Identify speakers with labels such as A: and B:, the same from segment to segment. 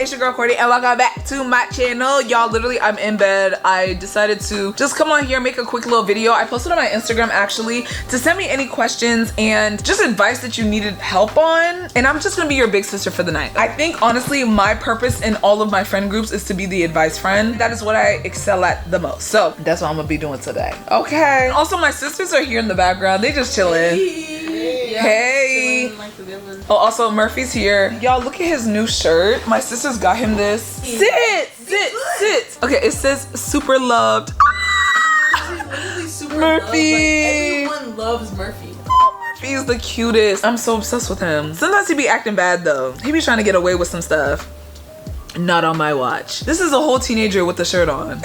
A: It's your girl Courtney and welcome back to my channel. Y'all, literally I'm in bed. I decided to just come on here and make a quick little video. I posted on my Instagram actually to send me any questions and just advice that you needed help on, and I'm just gonna be your big sister for the night. I think honestly my purpose in all of my friend groups is to be the advice friend. That is what I excel at the most, so that's what I'm gonna be doing today. Okay, also my sisters are here in the background. They just chilling. Hey. Oh, also Murphy's here. Y'all, look at his new shirt. My sisters got him this. Sit. Okay, it says super loved.
B: Super
A: Murphy.
B: Loved. Like, everyone loves Murphy.
A: Oh, Murphy's the cutest. I'm so obsessed with him. Sometimes he be acting bad though. He be trying to get away with some stuff. Not on my watch. This is a whole teenager with the shirt on.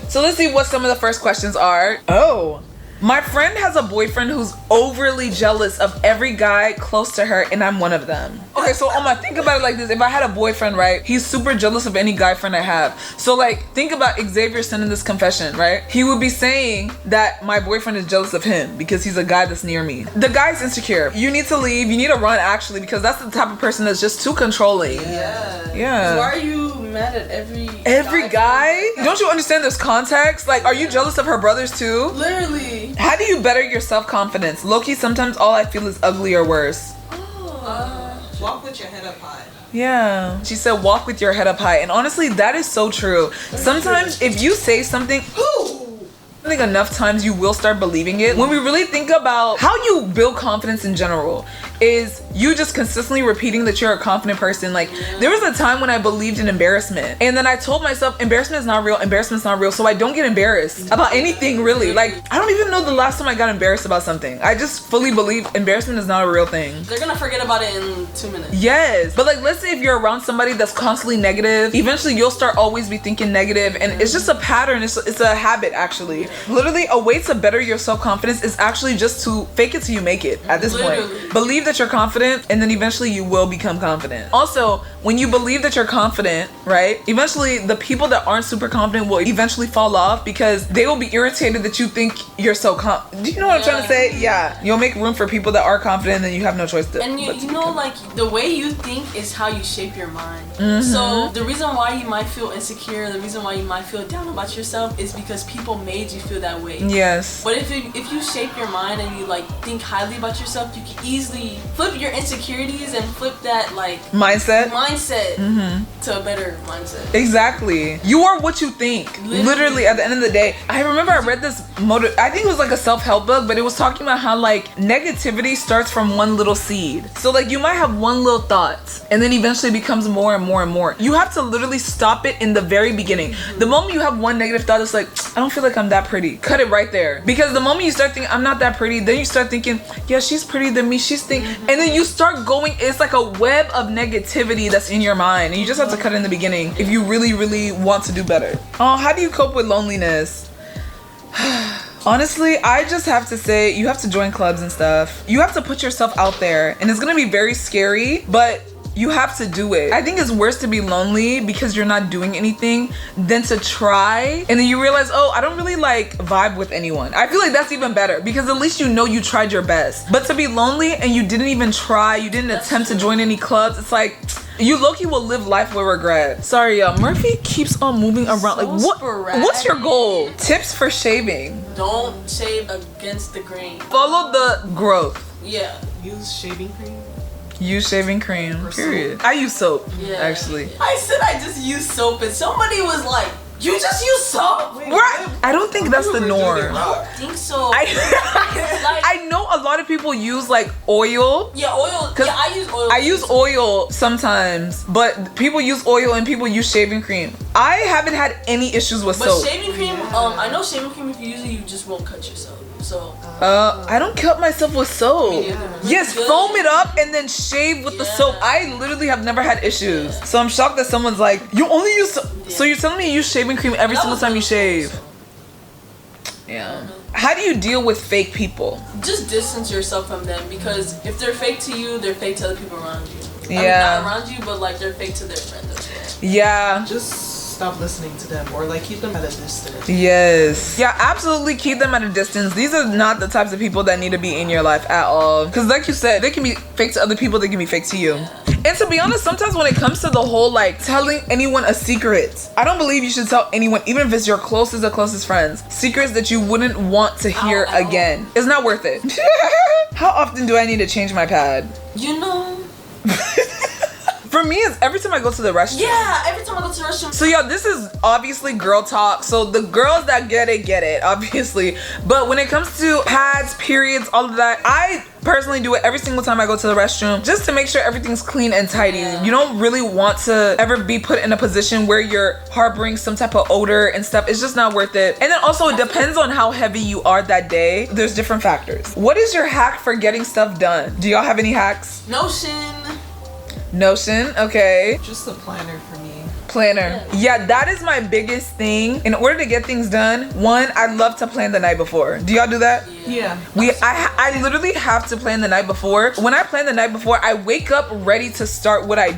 A: So let's see what some of the first questions are. Oh. My friend has a boyfriend who's overly jealous of every guy close to her, and I'm one of them. Okay, so think about it like this. If I had a boyfriend, right, he's super jealous of any guy friend I have. So like, think about Xavier sending this confession, right? He would be saying that my boyfriend is jealous of him because he's a guy that's near me. The guy's insecure. You need to leave. You need to run actually, because that's the type of person that's just too controlling. Yeah.
B: Why are you mad at every
A: guy? Don't you understand this context? Like, are you jealous of her brothers too?
B: Literally.
A: How do you better your self-confidence? Low-key, sometimes all I feel is ugly or worse.
C: Walk with your head up high.
A: Yeah. She said walk with your head up high. And honestly, that is so true. Sometimes if you say something, I think enough times you will start believing it. When we really think about how you build confidence in general, is you just consistently repeating that you're a confident person. Like, there was a time when I believed in embarrassment, and then I told myself embarrassment is not real, so I don't get embarrassed about anything really. Like, I don't even know the last time I got embarrassed about something. I just fully believe embarrassment is not a real thing.
B: They're gonna forget about it in 2 minutes.
A: Yes, but like, let's say if you're around somebody that's constantly negative, eventually you'll start always be thinking negative, and it's just a pattern. It's a habit actually. Literally, a way to better your self-confidence is actually just to fake it till you make it. At this point, believe that you're confident, and then eventually you will become confident. Also, when you believe that you're confident, right, eventually the people that aren't super confident will eventually fall off because they will be irritated that you think you're so do you know what I'm trying to say? Yeah, you'll make room for people that are confident, and then you have no choice to.
B: And you know, like, the way you think is how you shape your mind. So the reason why you might feel insecure, the reason why you might feel down about yourself is because people made you feel that way.
A: Yes.
B: But if you shape your mind and you like think highly about yourself, you can easily flip your insecurities and flip that like mindset to a better mindset.
A: Exactly. You are what you think. Literally at the end of the day. I remember I read this I think it was like a self-help book, but it was talking about how like negativity starts from one little seed. So like, you might have one little thought and then eventually it becomes more and more and more. You have to literally stop it in the very beginning. The moment you have one negative thought, it's like, I don't feel like I'm that pretty. Cut it right there. Because the moment you start thinking I'm not that pretty, then you start thinking, yeah, she's prettier than me, she's thinking, and then you start going, it's like a web of negativity that's in your mind, and you just have to cut it in the beginning if you really want to do better. Oh, how do you cope with loneliness? Honestly, I just have to say, you have to join clubs and stuff. You have to put yourself out there, and it's gonna be very scary, but you have to do it. I think it's worse to be lonely because you're not doing anything than to try and then you realize, oh, I don't really like vibe with anyone. I feel like that's even better because at least you know you tried your best. But to be lonely and you didn't even try, you didn't attempt to join any clubs, it's like, you low-key will live life with regret. Sorry, y'all. Murphy keeps on moving around. Like, what's your goal? Tips for shaving.
B: Don't shave against the grain.
A: Follow the growth.
B: Yeah.
C: Use shaving cream.
A: Use shaving cream, period. I use soap, actually.
B: I said I just use soap and somebody was like, you just use soap?
A: I don't think that's the norm.
B: I don't think so.
A: I know a lot of people use like oil.
B: Yeah, oil. Yeah, I use oil.
A: I use oil sometimes, but people use oil and people use shaving cream. I haven't had any issues with soap.
B: But shaving cream, I know shaving cream, if you use it, you just won't cut yourself. So
A: I don't cut myself with soap. Yes, foam it up and then shave with the soap. I literally have never had issues. So I'm shocked that someone's like, you only use so you're telling me you use shaving cream every single time you shave. Yeah. How do you deal with fake people?
B: Just distance yourself from them, because if they're fake to you, they're fake to other people around you.
A: Yeah.
B: I mean, not around you, but like they're fake to their friends as well.
A: Yeah.
C: Just stop listening to them, or like keep them at a distance.
A: Yes. Yeah, absolutely keep them at a distance. These are not the types of people that need to be in your life at all. Because like you said, they can be fake to other people, they can be fake to you. And to be honest, sometimes when it comes to the whole like telling anyone a secret, I don't believe you should tell anyone, even if it's your closest of closest friends, secrets that you wouldn't want to hear again. It's not worth it. How often do I need to change my pad?
B: You know.
A: For me, it's every time I go to the restroom.
B: Yeah, every time I go to the restroom.
A: So yo, this is obviously girl talk. So the girls that get it, obviously. But when it comes to pads, periods, all of that, I personally do it every single time I go to the restroom just to make sure everything's clean and tidy. You don't really want to ever be put in a position where you're harboring some type of odor and stuff. It's just not worth it. And then also it depends on how heavy you are that day. There's different factors. What is your hack for getting stuff done? Do y'all have any hacks? Notion, okay.
C: Just a planner for me.
A: Planner. Yeah, that is my biggest thing. In order to get things done, one, I love to plan the night before. Do y'all do that?
C: Yeah.
A: I literally have to plan the night before. When I plan the night before, I wake up ready to start what I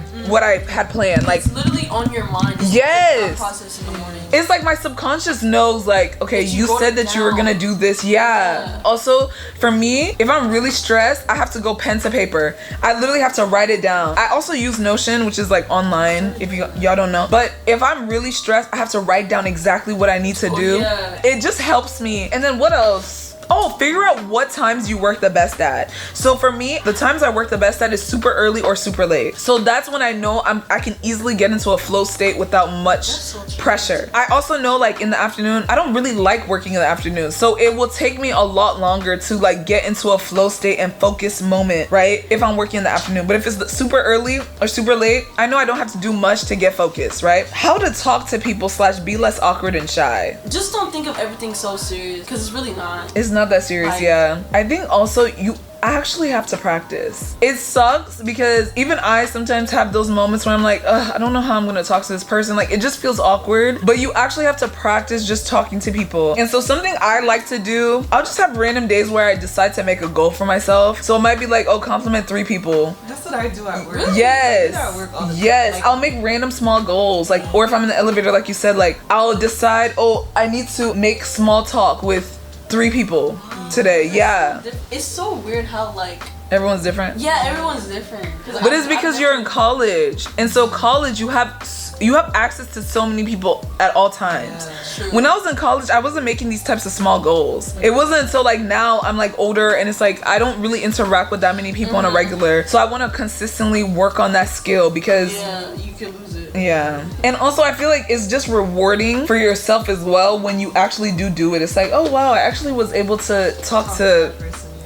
A: had planned. Like,
B: it's literally on your mind.
A: Yes.
B: Process in the morning.
A: It's like my subconscious knows, like, okay, you said that you were gonna do this. Yeah. Also, for me, if I'm really stressed, I have to go pen to paper. I literally have to write it down. I also use Notion, which is like online, if y'all don't know. But if I'm really stressed, I have to write down exactly what I need to do.
B: Yeah.
A: It just helps me. And then what else? Oh, figure out what times you work the best at. So for me, the times I work the best at is super early or super late. So that's when I know I can easily get into a flow state without much pressure. I also know like in the afternoon, I don't really like working in the afternoon. So it will take me a lot longer to like get into a flow state and focus moment, right? If I'm working in the afternoon. But if it's super early or super late, I know I don't have to do much to get focused, right? How to talk to people / be less awkward and shy.
B: Just don't think of everything so serious, because it's really not.
A: It's not that serious. Yeah, I think also I actually have to practice. It sucks because even I sometimes have those moments where I'm like, I don't know how I'm gonna talk to this person. Like, it just feels awkward. But you actually have to practice just talking to people. And so something I like to do, I'll just have random days where I decide to make a goal for myself. So it might be like, compliment 3 people.
C: That's what I do at work.
A: Yes.
C: I do that at work all the time.
A: Yes.
C: Like,
A: I'll make random small goals. Like, or if I'm in the elevator, like you said, like I'll decide, I need to make small talk with 3 people today. Yeah.
B: It's so weird how like
A: everyone's different.
B: Yeah, everyone's different.
A: But it's because you're in college, and so college you have access to so many people at all times.
B: Yeah,
A: when I was in college, I wasn't making these types of small goals. It wasn't until like now I'm like older and it's like I don't really interact with that many people on a regular. So I want to consistently work on that skill because
B: you can lose it.
A: Yeah. And also I feel like it's just rewarding for yourself as well when you actually do it. It's like, oh wow, I actually was able to talk to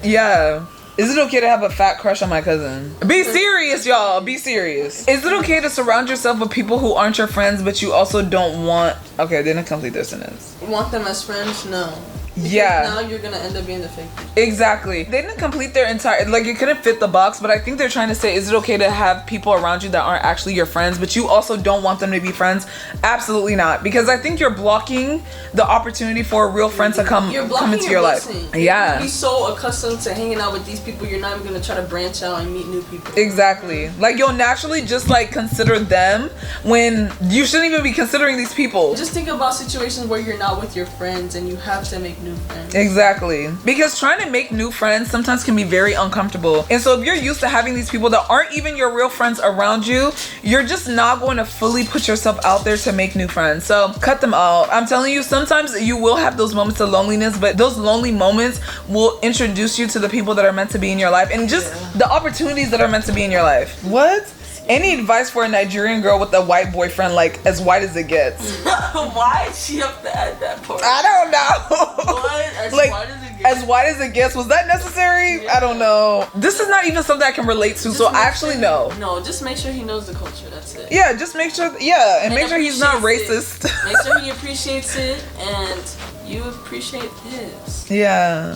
A: yeah. Is it okay to have a fat crush on my cousin? Be serious, y'all. Be serious. Is it okay to surround yourself with people who aren't your friends, but you also don't want... Okay, I didn't complete their sentence.
B: Want them as friends? No. Because now you're gonna end up being the fake person.
A: Exactly. They didn't complete their entire... Like, it couldn't fit the box, but I think they're trying to say, is it okay to have people around you that aren't actually your friends, but you also don't want them to be friends? Absolutely not. Because I think you're blocking the opportunity for a real friend to come into your life. Yeah.
B: You're be so accustomed to hanging out with these people, you're not even gonna try to branch out and meet new people.
A: Exactly. Like, you'll naturally just, like, consider them when you shouldn't even be considering these people.
B: Just think about situations where you're not with your friends and you have to make new friends.
A: Exactly. Because trying to make new friends sometimes can be very uncomfortable. And so if you're used to having these people that aren't even your real friends around you, you're just not going to fully put yourself out there to make new friends. So cut them out. I'm telling you, sometimes you will have those moments of loneliness, but those lonely moments will introduce you to the people that are meant to be in your life and just the opportunities that are meant to be in your life. What? Any advice for a Nigerian girl with a white boyfriend, like as white as it gets?
B: Why is she up to add that part?
A: I don't know.
B: What? As
A: like,
B: white as it gets?
A: As white as it gets, was that necessary? Yeah. I don't know. This is not even something I can relate to, so I actually know.
B: No, just make sure he knows the culture, that's it.
A: Yeah, just make sure, and make sure he's not racist.
B: Make sure he appreciates it, and you appreciate his.
A: Yeah.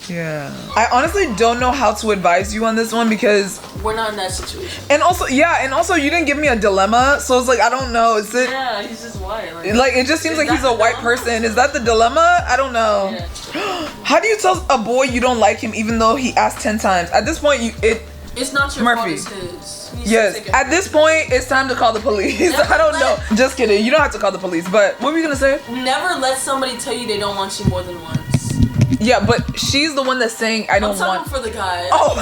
A: I honestly don't know how to advise you on this one because
B: we're not in that situation.
A: And also you didn't give me a dilemma, so it's like I don't know. Is it?
B: Yeah, he's just white.
A: Like it just seems like he's a white person. Is that the dilemma? I don't know. Yeah. How do you tell a boy you don't like him even though he asked 10 times? At this point,
B: it's not your
A: Murphy.
B: fault. It's his.
A: Yes. At this point, it's time to call the police. I don't know. Just kidding. You don't have to call the police. But what were you gonna say?
B: Never let somebody tell you they don't want you more than once.
A: Yeah, but she's the one that's saying I don't want.
B: I'm talking for the guy.
A: Oh.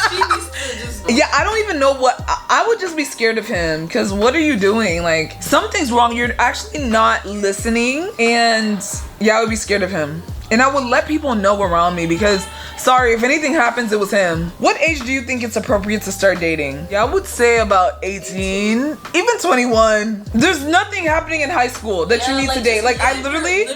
B: She needs to just
A: Yeah, I don't even know what I would just be scared of him because what are you doing? Like something's wrong. You're actually not listening, and yeah, I would be scared of him. And I would let people know around me because, sorry, if anything happens, it was him. What age do you think it's appropriate to start dating? Yeah, I would say about 18, even 21. There's nothing happening in high school that you need to date. Like, I literally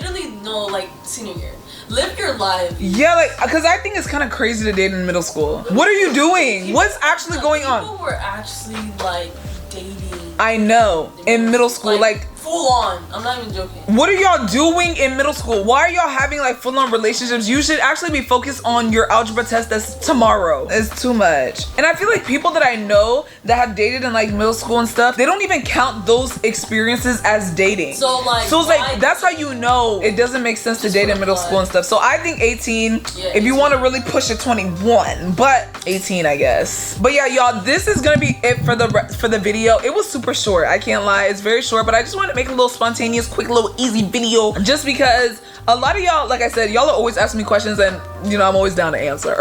B: no, like senior year. Live your life.
A: Yeah, like, because I think it's kind of crazy to date in middle school. What are you doing? What's actually going on?
B: People were actually like dating.
A: I know, in middle school, like
B: full on. I'm not even joking.
A: What are y'all doing in middle school? Why are y'all having like full-on relationships? You should actually be focused on your algebra test that's tomorrow. It's too much. And I feel like people that I know that have dated in like middle school and stuff, they don't even count those experiences as dating.
B: So it's
A: like that's how you know it doesn't make sense to date in middle school and stuff. So I think 18, if you want to really push it, 21, but 18 I guess. But yeah, y'all, this is gonna be it for the video. It was super short, I can't lie, it's very short, but I just wanted to make a little spontaneous, quick, little easy video just because a lot of y'all, like I said, y'all are always asking me questions and you know I'm always down to answer.